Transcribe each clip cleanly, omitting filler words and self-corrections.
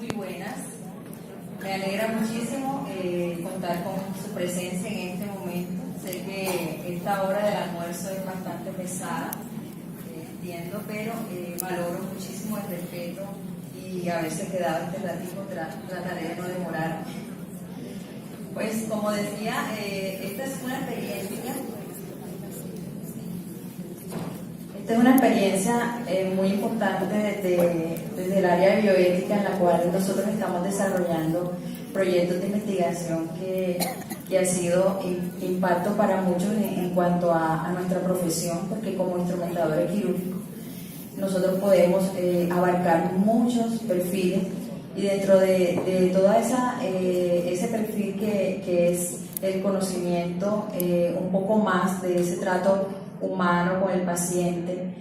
Muy buenas. Me alegra muchísimo contar con su presencia en este momento. Sé que esta hora del almuerzo es bastante pesada, entiendo, pero valoro muchísimo el respeto y haberse quedado este ratito, trataré de no demorar. Pues como decía, esta es una experiencia. Esta es una experiencia muy importante desde el área de bioética, en la cual nosotros estamos desarrollando proyectos de investigación que ha sido impacto para muchos en cuanto a nuestra profesión, porque como instrumentadores quirúrgicos nosotros podemos abarcar muchos perfiles, y dentro de toda ese perfil que es el conocimiento un poco más de ese trato humano con el paciente,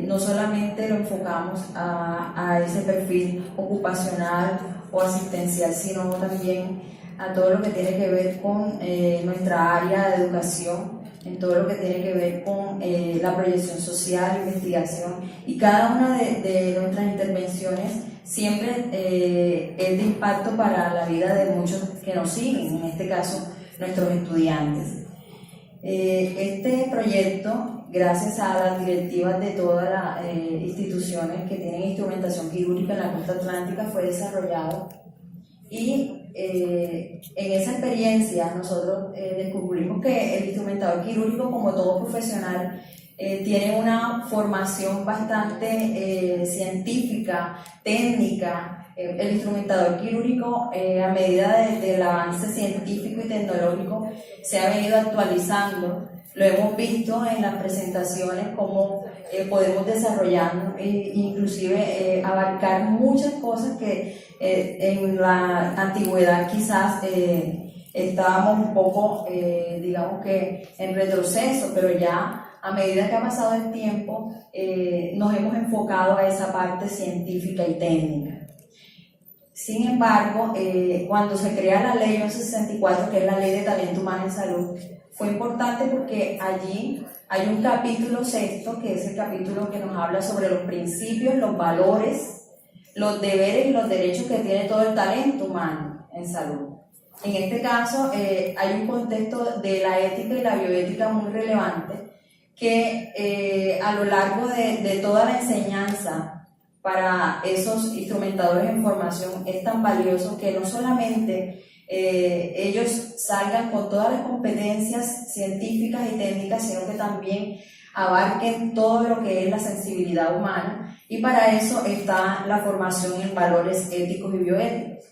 no solamente lo enfocamos a ese perfil ocupacional o asistencial, sino también a todo lo que tiene que ver con nuestra área de educación, en todo lo que tiene que ver con la proyección social, investigación, y cada una de nuestras intervenciones siempre es de impacto para la vida de muchos que nos siguen, en este caso nuestros estudiantes. Este proyecto, gracias a las directivas de todas las instituciones que tienen instrumentación quirúrgica en la costa atlántica, fue desarrollado, y en esa experiencia nosotros descubrimos que el instrumentador quirúrgico, como todo profesional, tiene una formación bastante científica, técnica. El instrumentador quirúrgico, a medida del avance científico y tecnológico, se ha venido actualizando. Lo hemos visto en las presentaciones, cómo podemos desarrollar, inclusive abarcar muchas cosas que en la antigüedad quizás estábamos un poco, digamos que en retroceso, pero ya a medida que ha pasado el tiempo nos hemos enfocado a esa parte científica y técnica. Sin embargo, cuando se crea la ley 1164, que es la Ley de Talento Humano en Salud, fue importante porque allí hay un capítulo sexto, que es el capítulo que nos habla sobre los principios, los valores, los deberes y los derechos que tiene todo el talento humano en salud. En este caso, hay un contexto de la ética y la bioética muy relevante, que a lo largo de toda la enseñanza para esos instrumentadores en formación es tan valioso que no solamente ellos salgan con todas las competencias científicas y técnicas, sino que también abarquen todo lo que es la sensibilidad humana, y para eso está la formación en valores éticos y bioéticos.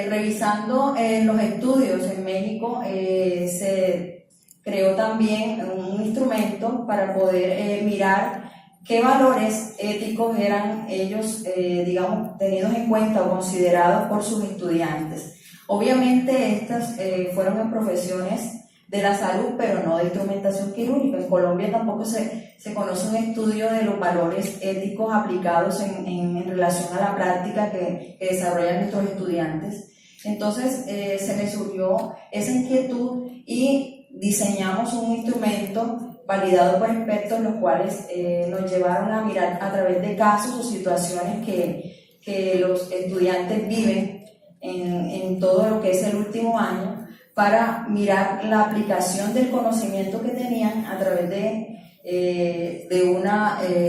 Revisando los estudios en México, se creó también un instrumento para poder mirar qué valores éticos eran ellos, digamos, tenidos en cuenta o considerados por sus estudiantes. Obviamente estas fueron en profesiones de la salud, pero no de instrumentación quirúrgica. En Colombia tampoco se conoce un estudio de los valores éticos aplicados en relación a la práctica que desarrollan nuestros estudiantes. Entonces se me surgió esa inquietud y diseñamos un instrumento validado por expertos, los cuales nos llevaron a mirar a través de casos o situaciones que los estudiantes viven en todo lo que es el último año, para mirar la aplicación del conocimiento que tenían a través de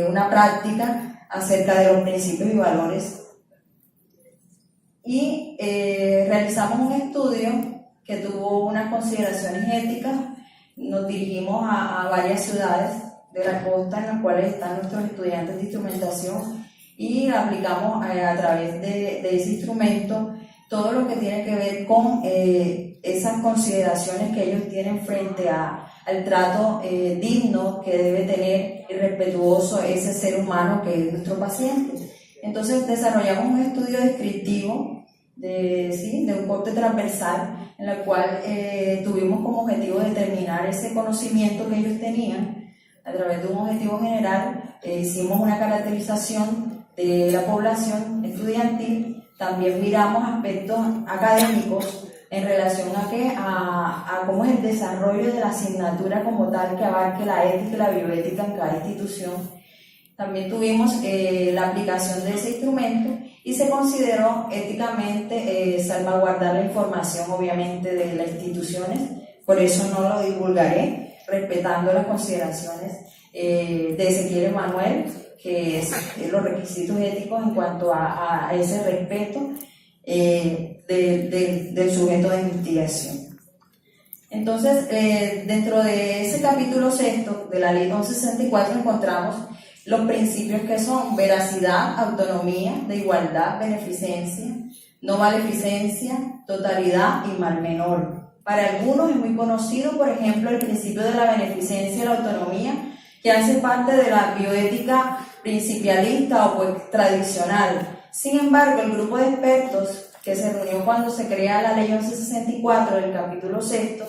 una práctica acerca de los principios y valores. Y realizamos un estudio que tuvo unas consideraciones éticas. Nos dirigimos a varias ciudades de la costa en las cuales están nuestros estudiantes de instrumentación, y aplicamos a través de ese instrumento todo lo que tiene que ver con esas consideraciones que ellos tienen frente al trato digno que debe tener y respetuoso ese ser humano que es nuestro paciente. Entonces desarrollamos un estudio descriptivo de un corte transversal, en la cual tuvimos como objetivo determinar ese conocimiento que ellos tenían. A través de un objetivo general hicimos una caracterización de la población estudiantil. También miramos aspectos académicos en relación a cómo es el desarrollo de la asignatura como tal, que abarque la ética y la bioética en cada institución. También tuvimos la aplicación de ese instrumento, y se consideró éticamente salvaguardar la información, obviamente, de las instituciones. Por eso no lo divulgaré, respetando las consideraciones de Ezequiel Emanuel, que es los requisitos éticos en cuanto a ese respeto del sujeto de investigación. Entonces, dentro de ese capítulo 6 de la Ley 1164 encontramos los principios que son veracidad, autonomía, de igualdad, beneficencia, no maleficencia, totalidad y mal menor. Para algunos es muy conocido, por ejemplo, el principio de la beneficencia y la autonomía, que hace parte de la bioética principialista o pues tradicional. Sin embargo, el grupo de expertos que se reunió cuando se crea la Ley 1164 del capítulo 6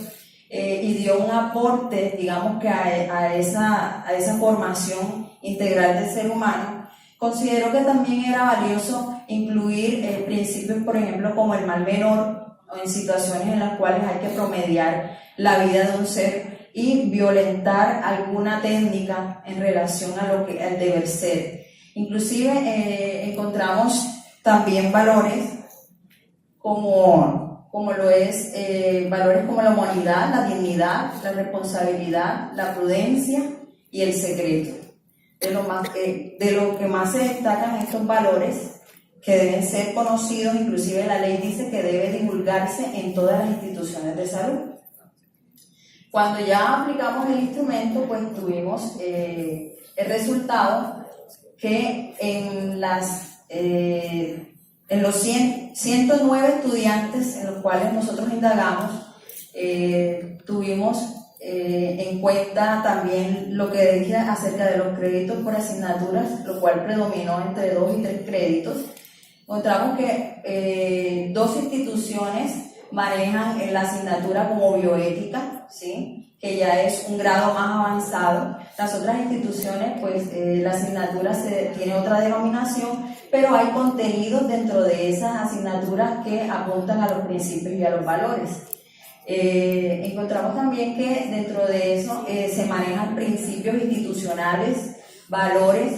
y dio un aporte, digamos que a esa formación integral del ser humano, consideró que también era valioso incluir principios, por ejemplo, como el mal menor, o en situaciones en las cuales hay que promediar la vida de un ser y violentar alguna técnica en relación a lo que al deber ser. Inclusive encontramos también valores como lo es valores como la humanidad, la dignidad, la responsabilidad, la prudencia y el secreto. De lo que más se destacan estos valores que deben ser conocidos, inclusive la ley dice que debe divulgarse en todas las instituciones de salud. Cuando ya aplicamos el instrumento, pues tuvimos el resultado que en los 109 estudiantes en los cuales nosotros indagamos, tuvimos en cuenta también lo que dije acerca de los créditos por asignaturas, lo cual predominó entre 2 y 3 créditos. Encontramos que 2 instituciones manejan la asignatura como bioética, ¿sí?, que ya es un grado más avanzado. Las otras instituciones, pues la asignatura tiene otra denominación, pero hay contenidos dentro de esas asignaturas que apuntan a los principios y a los valores. Encontramos también que dentro de eso se manejan principios institucionales, valores,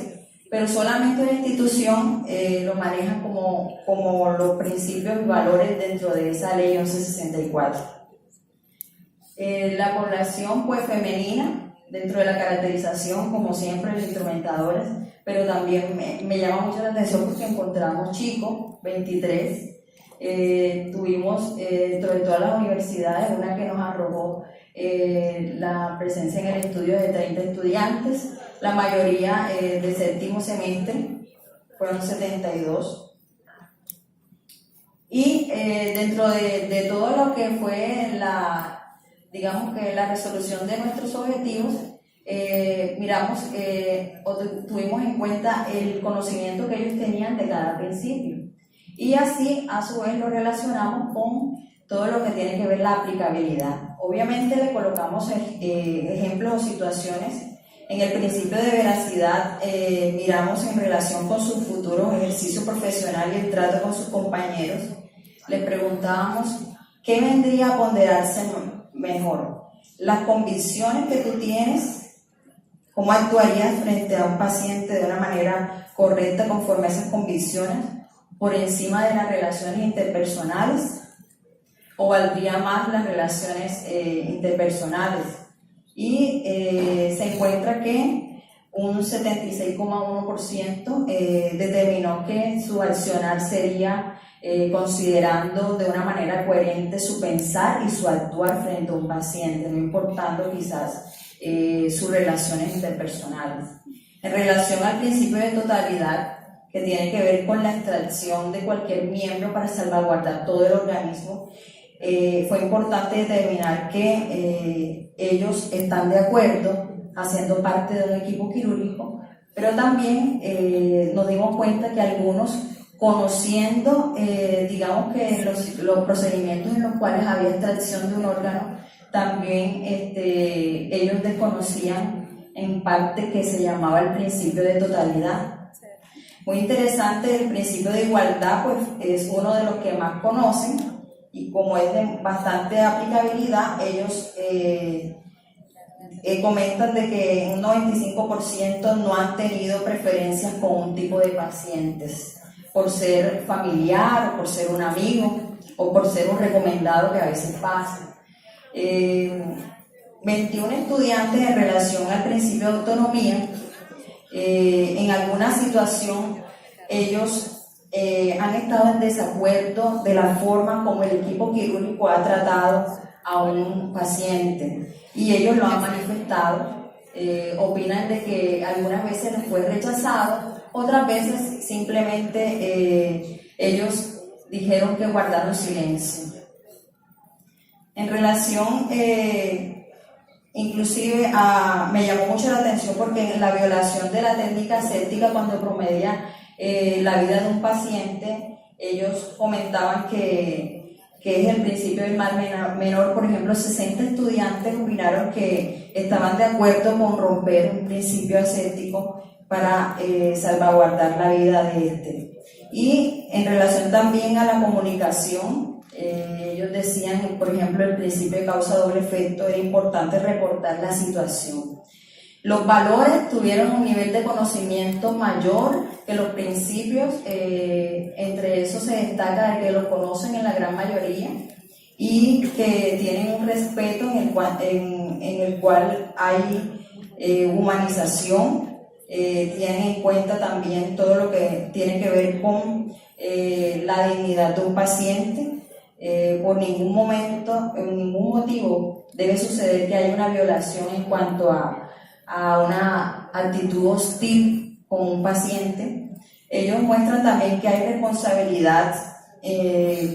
pero solamente una institución lo maneja como los principios y valores dentro de esa ley 1164. La población pues femenina dentro de la caracterización, como siempre, los instrumentadores, pero también me llama mucho la atención porque encontramos chicos, 23. Tuvimos dentro de todas las universidades una que nos arrojó la presencia en el estudio de 30 estudiantes, la mayoría de séptimo semestre, fueron 72. Y dentro de todo lo que fue digamos que la resolución de nuestros objetivos, miramos o tuvimos en cuenta el conocimiento que ellos tenían de cada principio. Y así, a su vez, lo relacionamos con todo lo que tiene que ver la aplicabilidad. Obviamente le colocamos ejemplos o situaciones. En el principio de veracidad miramos en relación con su futuro ejercicio profesional y el trato con sus compañeros. Les preguntábamos qué vendría a ponderarse mejor. Las convicciones que tú tienes, cómo actuarías frente a un paciente de una manera correcta conforme a esas convicciones, por encima de las relaciones interpersonales, o valdría más las relaciones interpersonales. Y se encuentra que un 76,1% determinó que su accionar sería considerando de una manera coherente su pensar y su actuar frente a un paciente, no importando quizás sus relaciones interpersonales. En relación al principio de totalidad, que tiene que ver con la extracción de cualquier miembro para salvaguardar todo el organismo, fue importante determinar que ellos están de acuerdo haciendo parte de un equipo quirúrgico, pero también nos dimos cuenta que algunos, conociendo digamos que los procedimientos en los cuales había extracción de un órgano, también ellos desconocían en parte que se llamaba el principio de totalidad. Muy interesante, el principio de igualdad pues es uno de los que más conocen, y como es de bastante aplicabilidad, ellos comentan de que un 95% no han tenido preferencias con un tipo de pacientes. por ser familiar, o por ser un amigo, o por ser un recomendado que a veces pasa. 21 estudiantes en relación al principio de autonomía, en alguna situación ellos han estado en desacuerdo de la forma como el equipo quirúrgico ha tratado a un paciente y ellos lo han manifestado. Opinan de que algunas veces les fue rechazado, otras veces simplemente ellos dijeron que guardaron silencio. En relación, inclusive me llamó mucho la atención porque en la violación de la técnica aséptica, cuando promedia la vida de un paciente, ellos comentaban que es el principio del mal menor. Por ejemplo, 60 estudiantes opinaron que estaban de acuerdo con romper un principio aséptico para salvaguardar la vida de este. Y en relación también a la comunicación, ellos decían que, por ejemplo, el principio de causa doble efecto era importante reportar la situación. Los valores tuvieron un nivel de conocimiento mayor que los principios, entre eso se destaca de que los conocen en la gran mayoría y que tienen un respeto en el cual hay humanización, tienen en cuenta también todo lo que tiene que ver con la dignidad de un paciente. Por ningún momento, en ningún motivo debe suceder que haya una violación en cuanto a una actitud hostil con un paciente. Ellos muestran también que hay responsabilidad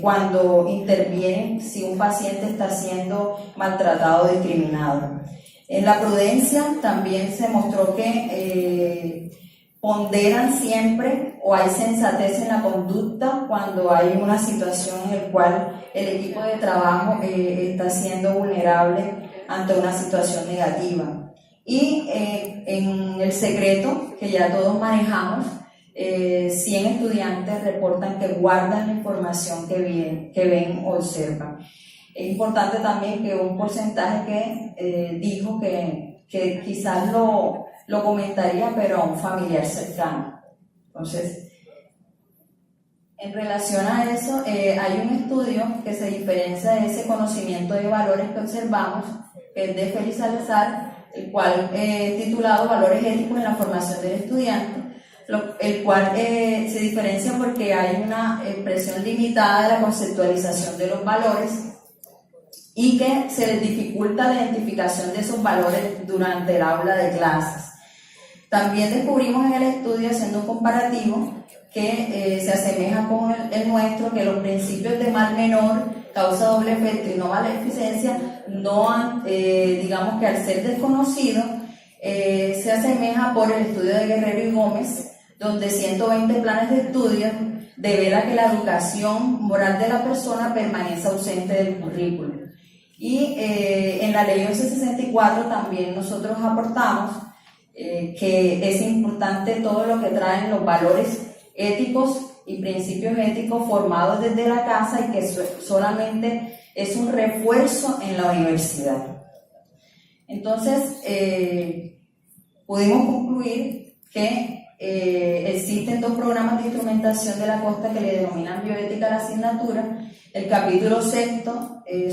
cuando intervienen si un paciente está siendo maltratado o discriminado. En la prudencia también se mostró que ponderan siempre o hay sensatez en la conducta cuando hay una situación en la cual el equipo de trabajo está siendo vulnerable ante una situación negativa. Y en el secreto, que ya todos manejamos, 100 estudiantes reportan que guardan la información que ven o observan. Es importante también que un porcentaje que dijo que quizás lo comentaría, pero a un familiar cercano. Entonces, en relación a eso, hay un estudio que se diferencia de ese conocimiento de valores que observamos, que es de Félix Salazar, el cual titulado Valores éticos en la formación del estudiante, el cual se diferencia porque hay una expresión limitada de la conceptualización de los valores y que se les dificulta la identificación de esos valores durante el aula de clases. También descubrimos en el estudio, haciendo un comparativo, que se asemeja con el nuestro, que los principios de mal menor, causa doble efecto y no maleficencia, no han, digamos que al ser desconocidos, se asemeja por el estudio de Guerrero y Gómez, donde 120 planes de estudio devela que la educación moral de la persona permanece ausente del currículo. Y en la ley 1164 también nosotros aportamos que es importante todo lo que traen los valores éticos y principios éticos formados desde la casa y que solamente es un refuerzo en la universidad. Entonces, pudimos concluir que existen 2 programas de instrumentación de la costa que le denominan bioética a la asignatura. El capítulo 6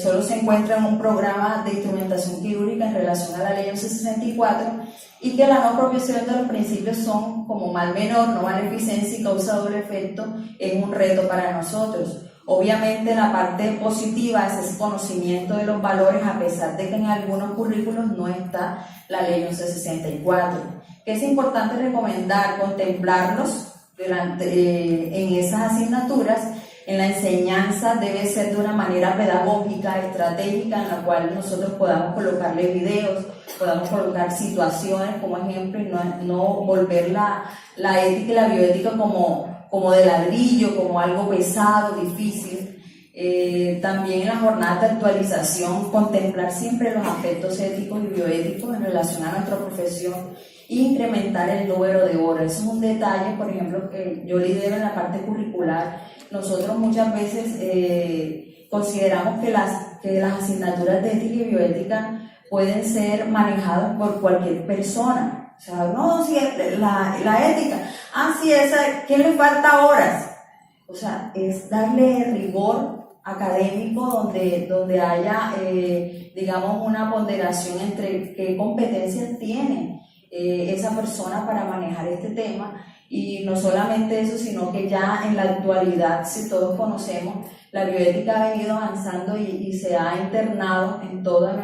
solo se encuentra en un programa de instrumentación quirúrgica en relación a la ley 1164 y que la no apropiación de los principios son como mal menor, no maleficencia y causa doble efecto es un reto para nosotros. Obviamente la parte positiva es ese conocimiento de los valores, a pesar de que en algunos currículos no está la ley 1164. Que es importante recomendar contemplarlos en esas asignaturas. En la enseñanza debe ser de una manera pedagógica, estratégica, en la cual nosotros podamos colocarle videos, podamos colocar situaciones como ejemplo y no volver la ética y la bioética como de ladrillo, como algo pesado, difícil. También en las jornadas de actualización, contemplar siempre los aspectos éticos y bioéticos en relación a nuestra profesión e incrementar el número de horas. Eso es un detalle, por ejemplo, que yo lidero en la parte curricular. Nosotros muchas veces consideramos que las asignaturas de ética y bioética pueden ser manejadas por cualquier persona. O sea, no, si la ética, sí, esa, ¿qué le falta horas? O sea, es darle rigor académico donde haya, digamos, una ponderación entre qué competencias tiene esa persona para manejar este tema. Y no solamente eso, sino que ya en la actualidad, si todos conocemos, la bioética ha venido avanzando y se ha internado en todas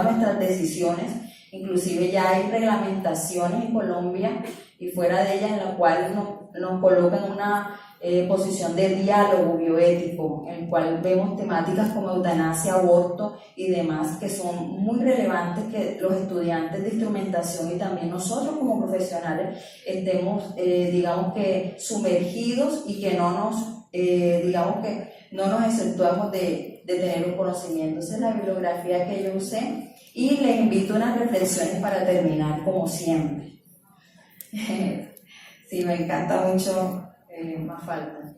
nuestras decisiones. Inclusive ya hay reglamentaciones en Colombia y fuera de ella en la cual nos colocan en una posición de diálogo bioético, en el cual vemos temáticas como eutanasia, aborto y demás que son muy relevantes que los estudiantes de instrumentación y también nosotros como profesionales estemos, digamos que sumergidos y que no nos, digamos que no nos exentuamos de tener un conocimiento. Esa es la bibliografía que yo usé y les invito a unas reflexiones para terminar como siempre. Sí, me encanta mucho. Más falta.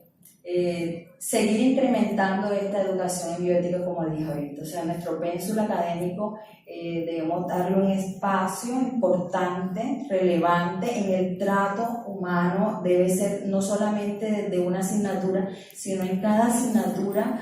Seguir incrementando esta educación en bioética, como dije ahorita. O sea, nuestro pénsul académico debemos darle un espacio importante, relevante en el trato humano. Debe ser no solamente desde una asignatura, sino en cada asignatura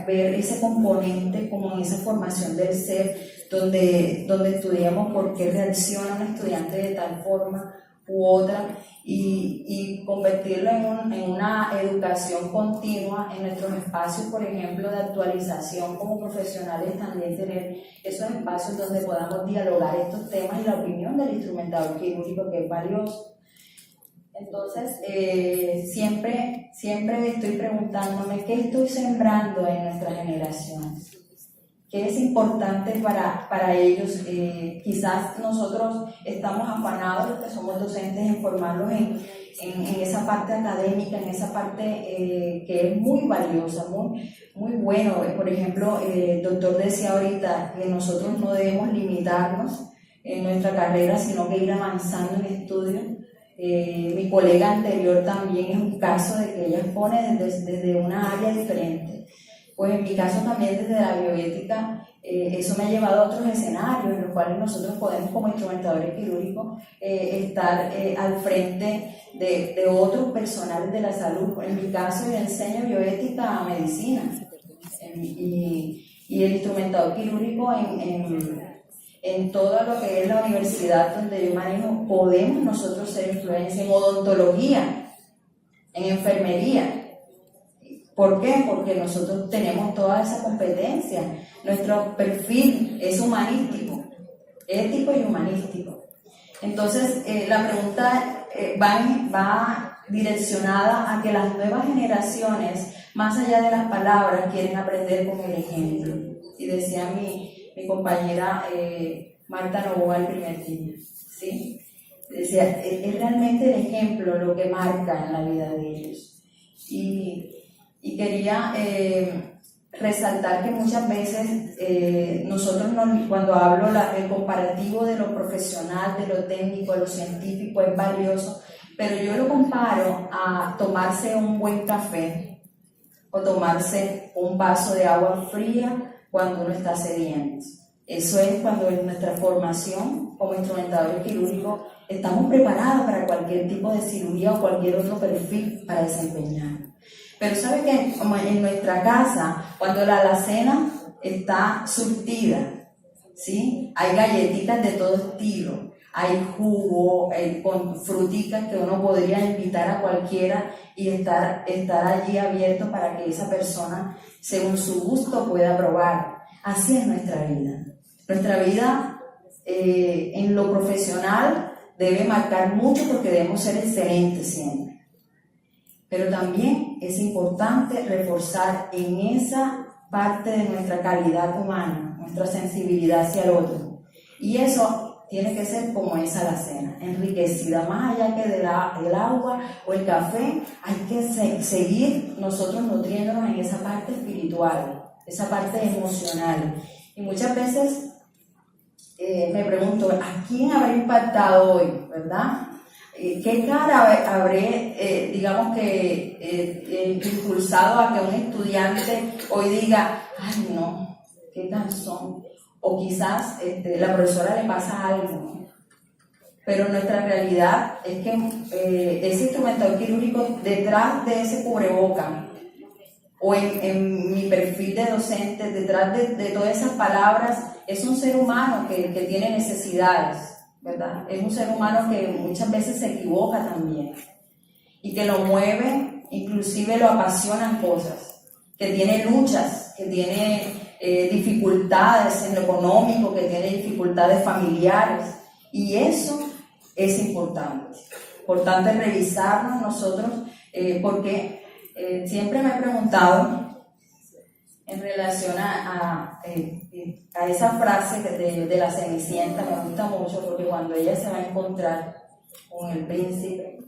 ver ese componente como en esa formación del ser, donde estudiamos por qué reacciona un estudiante de tal forma u otra y convertirlo en una educación continua en nuestros espacios, por ejemplo, de actualización como profesionales, también tener esos espacios donde podamos dialogar estos temas y la opinión del instrumentador quirúrgico, que es valioso. Entonces, siempre estoy preguntándome qué estoy sembrando en nuestras generaciones. ¿Qué es importante para ellos? Quizás nosotros estamos afanados, los que somos docentes, en formarlos en esa parte académica, en esa parte que es muy valiosa, muy bueno. Por ejemplo, el doctor decía ahorita que nosotros no debemos limitarnos en nuestra carrera, sino que ir avanzando en estudio. Mi colega anterior también es un caso de que ella expone desde una área diferente. Pues en mi caso también desde la bioética, eso me ha llevado a otros escenarios en los cuales nosotros podemos como instrumentadores quirúrgicos estar al frente de otros personales de la salud. En mi caso yo enseño bioética a medicina y el instrumentador quirúrgico en todo lo que es la universidad donde yo manejo, podemos nosotros ser influencia en odontología, en enfermería. ¿Por qué? Porque nosotros tenemos toda esa competencia. Nuestro perfil es humanístico, ético y humanístico. Entonces, la pregunta va direccionada a que las nuevas generaciones, más allá de las palabras, quieren aprender con el ejemplo. Y decía mi compañera Marta Novoa el primer día, ¿sí? Decía, es realmente el ejemplo lo que marca en la vida de ellos. Y quería resaltar que muchas veces nosotros cuando hablo el comparativo de lo profesional, de lo técnico, de lo científico es valioso, pero yo lo comparo a tomarse un buen café o tomarse un vaso de agua fría cuando uno está sediento. Eso es cuando en nuestra formación como instrumentadores quirúrgicos estamos preparados para cualquier tipo de cirugía o cualquier otro perfil para desempeñar. Pero ¿sabe qué? Como en nuestra casa, cuando la alacena está surtida, ¿sí? Hay galletitas de todo estilo, hay jugo, con fruticas que uno podría invitar a cualquiera y estar allí abierto para que esa persona, según su gusto, pueda probar. Así es nuestra vida. Nuestra vida en lo profesional debe marcar mucho porque debemos ser excelentes siempre. Pero también es importante reforzar en esa parte de nuestra calidad humana, nuestra sensibilidad hacia el otro. Y eso tiene que ser como esa alacena, enriquecida, más allá que del agua o el café, hay que seguir nosotros nutriéndonos en esa parte espiritual, esa parte emocional. Y muchas veces me pregunto, ¿a quién habrá impactado hoy, verdad? ¿Qué cara habré, digamos que, impulsado a que un estudiante hoy diga, ay no, qué cansón? O quizás la profesora le pasa algo, ¿no? pero nuestra realidad es que ese instrumentador quirúrgico, detrás de ese cubreboca, o en mi perfil de docente, detrás de todas esas palabras, es un ser humano que tiene necesidades, ¿verdad? Es un ser humano que muchas veces se equivoca también, y que lo mueve, inclusive lo apasionan cosas, que tiene luchas, que tiene dificultades en lo económico, que tiene dificultades familiares, y eso es importante. Importante revisarnos nosotros, porque siempre me he preguntado en relación a esa frase de la Cenicienta. Me gusta mucho porque cuando ella se va a encontrar con el príncipe,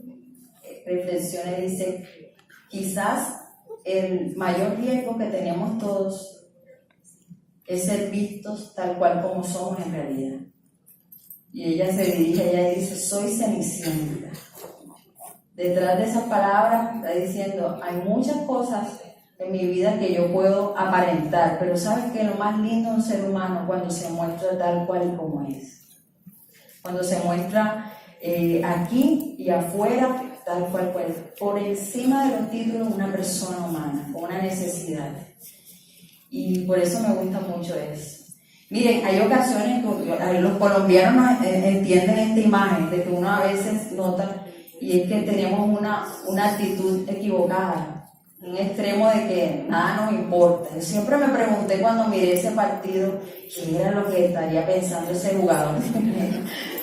reflexiona y dice: quizás el mayor riesgo que tenemos todos es ser vistos tal cual como somos en realidad. Y ella se dirige a ella y dice: soy Cenicienta. Detrás de esas palabras está diciendo: hay muchas cosas en mi vida que yo puedo aparentar, pero ¿sabes qué? Lo más lindo de un ser humano cuando se muestra tal cual y como es. Cuando se muestra aquí y afuera tal cual, por encima de los títulos, una persona humana, con una necesidad. Y por eso me gusta mucho eso. Miren, hay ocasiones que los colombianos entienden esta imagen de que uno a veces nota, y es que tenemos una actitud equivocada, un extremo de que nada nos importa. Yo siempre me pregunté cuando miré ese partido, ¿qué era lo que estaría pensando ese jugador?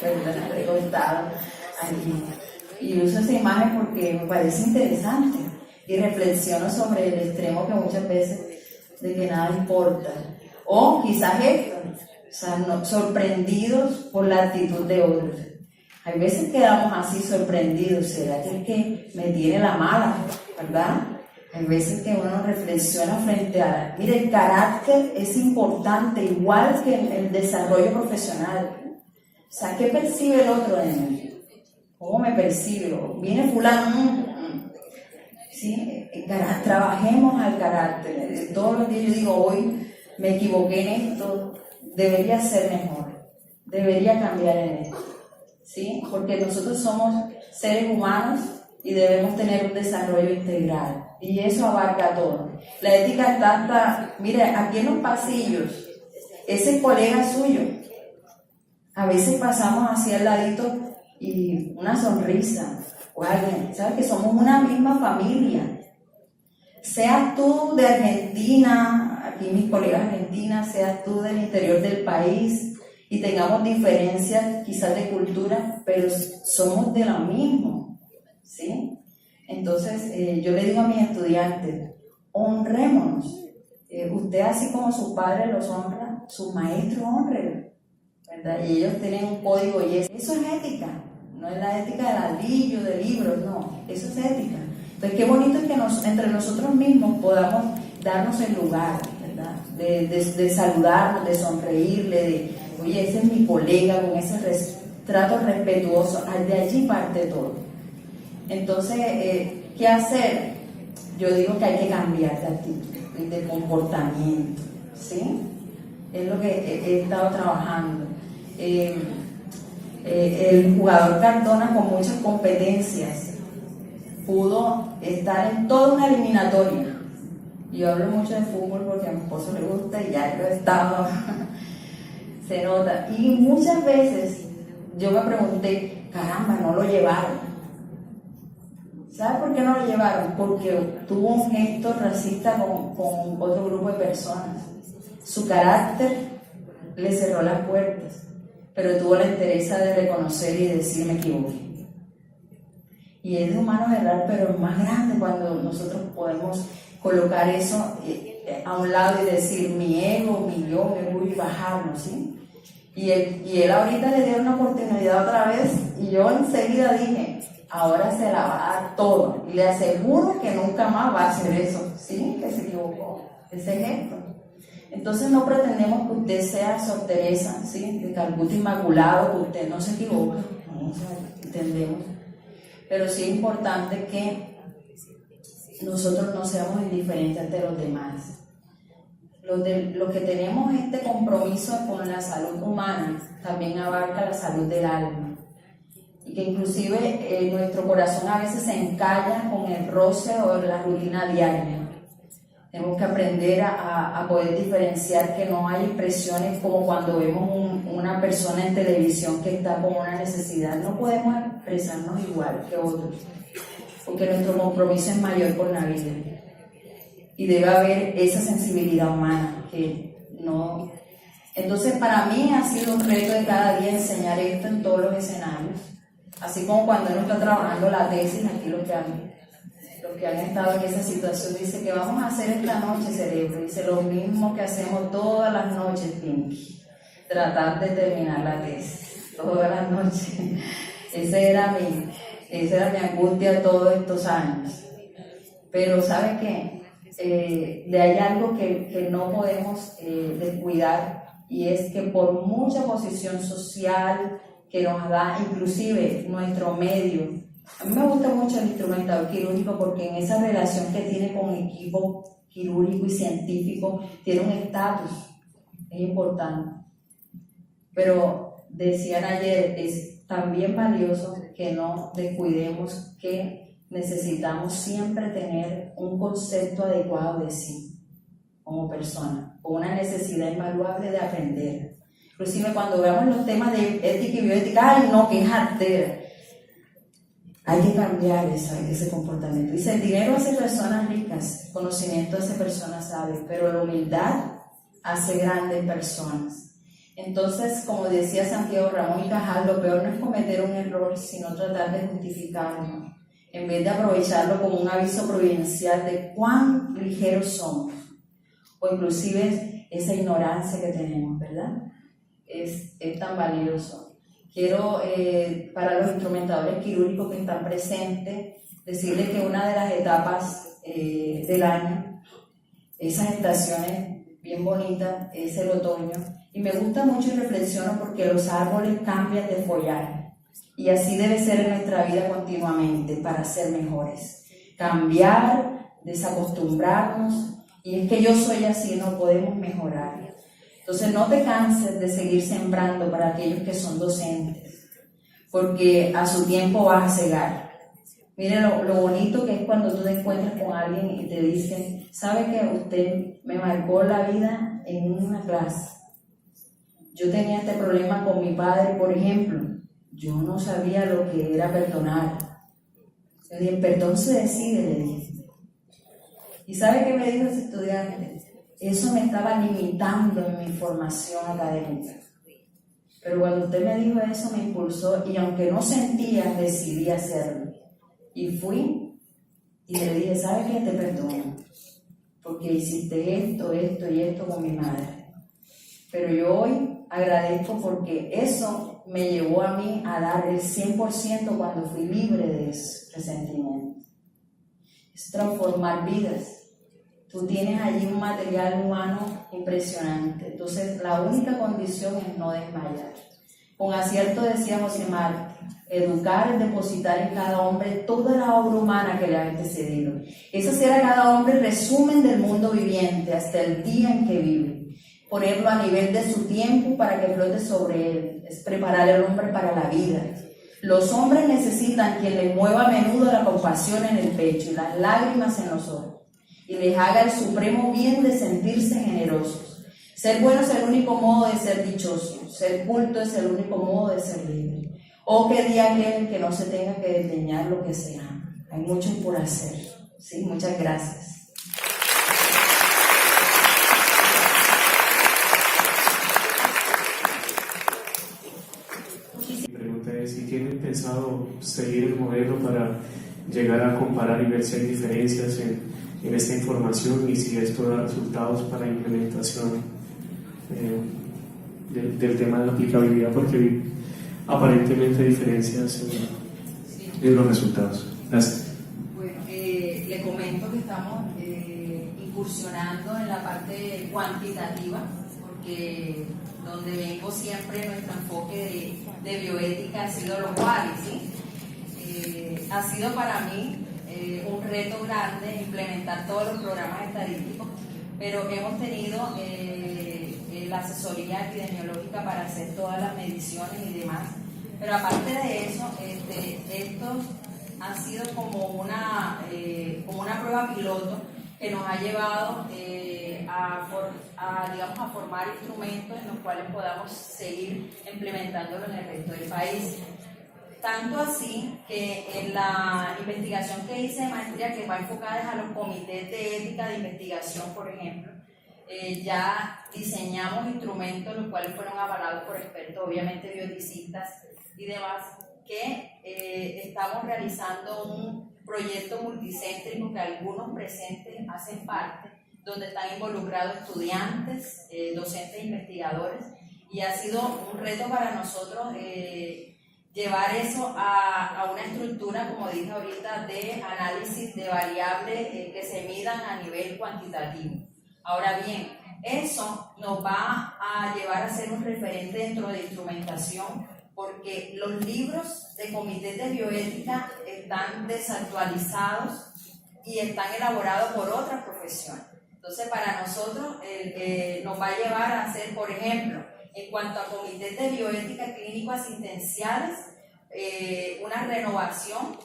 Recortado allí. Y uso esa imagen porque me parece interesante y reflexiono sobre el extremo que muchas veces de que nada importa. O quizás esto, o sea, sorprendidos por la actitud de otros. Hay veces quedamos así sorprendidos: ¿será que es que me tiene la mala? ¿Verdad? Hay veces que uno reflexiona frente a... Mire, el carácter es importante, igual que el desarrollo profesional. O sea, ¿qué percibe el otro de mí? ¿Cómo me percibe? Viene fulano... ¿Sí? Trabajemos al carácter. Todos los días yo digo: hoy me equivoqué en esto, debería ser mejor, debería cambiar en esto. ¿Sí? Porque nosotros somos seres humanos y debemos tener un desarrollo integral, y eso abarca todo. La ética está hasta, mire, aquí en los pasillos, ese colega suyo, a veces pasamos hacia el ladito y una sonrisa, o alguien, ¿sabes? Que somos una misma familia. Seas tú de Argentina, aquí mis colegas argentinas, seas tú del interior del país, y tengamos diferencias quizás de cultura, pero somos de lo mismo, ¿sí? Entonces, yo le digo a mis estudiantes: honrémonos. Usted, así como sus padres los honran, sus maestros honren, ¿verdad? Y ellos tienen un código, y eso es ética. No es la ética de ladrillo, de libros, no, eso es ética. Entonces, qué bonito es que entre nosotros mismos podamos darnos el lugar, ¿verdad? De saludarnos, de sonreírle, de: oye, ese es mi colega, con ese trato respetuoso. De allí parte todo. Entonces, ¿qué hacer? Yo digo que hay que cambiar de actitud, de comportamiento, ¿sí? Es lo que he estado trabajando. El jugador Cardona, con muchas competencias, pudo estar en toda una eliminatoria. Yo hablo mucho de fútbol porque a mi esposo le gusta y ya lo he estado, se nota. Y muchas veces yo me pregunté: caramba, no lo llevaron. ¿Sabe por qué no lo llevaron? Porque tuvo un gesto racista con otro grupo de personas. Su carácter le cerró las puertas, pero tuvo la entereza de reconocer y decir: me equivoqué. Y es de humanos errar, pero es más grande cuando nosotros podemos colocar eso a un lado y decir: mi ego, mi yo, mi orgullo, y bajarnos, ¿sí? Y él ahorita le dio una oportunidad otra vez, y yo enseguida dije: ahora se la va a dar todo, y le aseguro que nunca más va a hacer eso, ¿sí? Que se equivocó, ese gesto. Entonces no pretendemos que usted sea Sor Teresa, ¿sí? De Calcuta Inmaculado, que usted no se equivoca, no, o sea, entendemos. Pero sí es importante que nosotros no seamos indiferentes ante los demás. Los que tenemos este compromiso con la salud humana también abarca la salud del alma. y que inclusive nuestro corazón a veces se encalla con el roce o la rutina diaria. Tenemos que aprender a poder diferenciar que no hay expresiones como cuando vemos una persona en televisión que está con una necesidad. No podemos expresarnos igual que otros, porque nuestro compromiso es mayor con la vida. Y debe haber esa sensibilidad humana que no... Entonces, para mí ha sido un reto de cada día enseñar esto en todos los escenarios. Así como cuando uno está trabajando la tesis, aquí los que han estado en esa situación dice que vamos a hacer esta noche, cerebro. Dice lo mismo que hacemos todas las noches, Pinky. Tratar de terminar la tesis. Todas las noches. Esa era mi angustia todos estos años. Pero ¿sabe qué? De hay algo que no podemos descuidar, y es que por mucha posición social que nos da inclusive nuestro medio, a mí me gusta mucho el instrumentador quirúrgico porque en esa relación que tiene con equipo quirúrgico y científico tiene un estatus, es importante. Pero decían ayer, es también valioso que no descuidemos que necesitamos siempre tener un concepto adecuado de sí como persona, con una necesidad invaluable de aprender. Inclusive cuando veamos los temas de ética y bioética, ¡ay no, qué jartera! Hay que cambiar ese comportamiento. Dice, el dinero hace personas ricas, el conocimiento hace personas sabias, pero la humildad hace grandes personas. Entonces, como decía Santiago Ramón y Cajal, lo peor no es cometer un error, sino tratar de justificarlo, en vez de aprovecharlo como un aviso providencial de cuán ligeros somos, o inclusive esa ignorancia que tenemos, ¿verdad? Es tan valioso. Quiero, para los instrumentadores quirúrgicos que están presentes, decirles que una de las etapas del año, esas estaciones bien bonitas, es el otoño, y me gusta mucho y reflexiono porque los árboles cambian de follaje, y así debe ser en nuestra vida continuamente para ser mejores. Cambiar, desacostumbrarnos, y es que yo soy así, no podemos mejorar. Entonces no te canses de seguir sembrando para aquellos que son docentes, porque a su tiempo vas a cegar. Miren lo bonito que es cuando tú te encuentras con alguien y te dicen, ¿sabe que usted me marcó la vida en una clase? Yo tenía este problema con mi padre, por ejemplo. Yo no sabía lo que era perdonar. Le dije, perdón se decide, le dije. ¿Y sabe qué me dijo ese estudiante? Eso me estaba limitando en mi formación académica. Pero cuando usted me dijo eso me impulsó, y aunque no sentía, decidí hacerlo. Y fui y le dije, ¿sabe qué? Te perdono, porque hiciste esto, esto y esto con mi madre. Pero yo hoy agradezco porque eso me llevó a mí a dar el 100% cuando fui libre de esos resentimientos. Es transformar vidas. Tú tienes allí un material humano impresionante. Entonces, la única condición es no desmayar. Con acierto decía José Martí, educar es depositar en cada hombre toda la obra humana que le ha antecedido. Es hacer a cada hombre resumen del mundo viviente hasta el día en que vive. Ponerlo a nivel de su tiempo para que flote sobre él. Es preparar al hombre para la vida. Los hombres necesitan quien les mueva a menudo la compasión en el pecho y las lágrimas en los ojos, y les haga el supremo bien de sentirse generosos. Ser bueno es el único modo de ser dichoso. Ser culto es el único modo de ser libre. Oh, qué día aquel que no se tenga que desdeñar lo que se ama. Hay mucho por hacer. Sí, muchas gracias. Mi pregunta es si tienen pensado seguir el modelo para llegar a comparar y ver si hay diferencias en esta información y si esto da resultados para implementación del tema de la aplicabilidad, porque hay aparentemente diferencias en los resultados. Gracias. Bueno, le comento que estamos incursionando en la parte cuantitativa, porque donde vengo siempre nuestro enfoque de bioética ha sido los cuales, ¿sí? Ha sido para mí un reto grande implementar todos los programas estadísticos, pero hemos tenido la asesoría epidemiológica para hacer todas las mediciones y demás, Pero aparte de eso, estos han sido como una prueba piloto que nos ha llevado a formar instrumentos en los cuales podamos seguir implementándolo en el resto del país. Tanto así que en la investigación que hice de maestría, que va enfocada a los comités de ética de investigación, por ejemplo, ya diseñamos instrumentos los cuales fueron avalados por expertos, obviamente bioeticistas y demás, que estamos realizando un proyecto multicéntrico que algunos presentes hacen parte, donde están involucrados estudiantes, docentes e investigadores, y ha sido un reto para nosotros llevar eso a una estructura, como dije ahorita, de análisis de variables que se midan a nivel cuantitativo. Ahora bien, eso nos va a llevar a ser un referente dentro de instrumentación, porque los libros de comités de bioética están desactualizados y están elaborados por otras profesiones. Entonces, para nosotros nos va a llevar a hacer, por ejemplo, en cuanto a comités de bioética clínico-asistenciales, una renovación,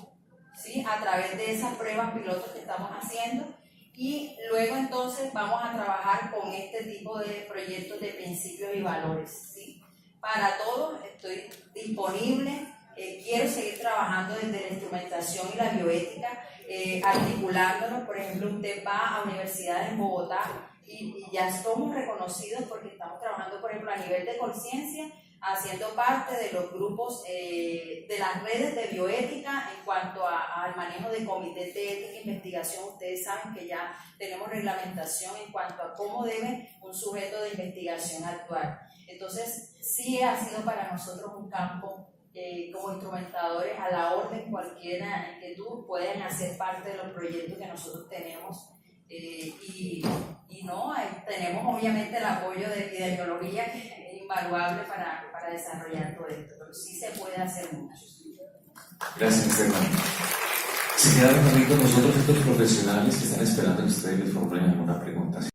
¿sí?, a través de esas pruebas pilotos que estamos haciendo, y luego entonces vamos a trabajar con este tipo de proyectos de principios y valores, ¿sí? Para todos estoy disponible, quiero seguir trabajando desde la instrumentación y la bioética, articulándonos. Por ejemplo, usted va a universidades en Bogotá y ya somos reconocidos porque estamos trabajando, por ejemplo, a nivel de conciencia, haciendo parte de los grupos de las redes de bioética en cuanto al manejo de comités de ética e investigación. Ustedes saben que ya tenemos reglamentación en cuanto a cómo debe un sujeto de investigación actuar. Entonces, sí ha sido para nosotros un campo como instrumentadores a la orden, cualquiera inquietud, pueden hacer parte de los proyectos que nosotros tenemos. Tenemos obviamente el apoyo de epidemiología, que es invaluable para desarrollar todo esto, pero sí se puede hacer mucho. Gracias, Fernanda. Se quedaron también con nosotros estos profesionales que están esperando que ustedes les formulen alguna pregunta.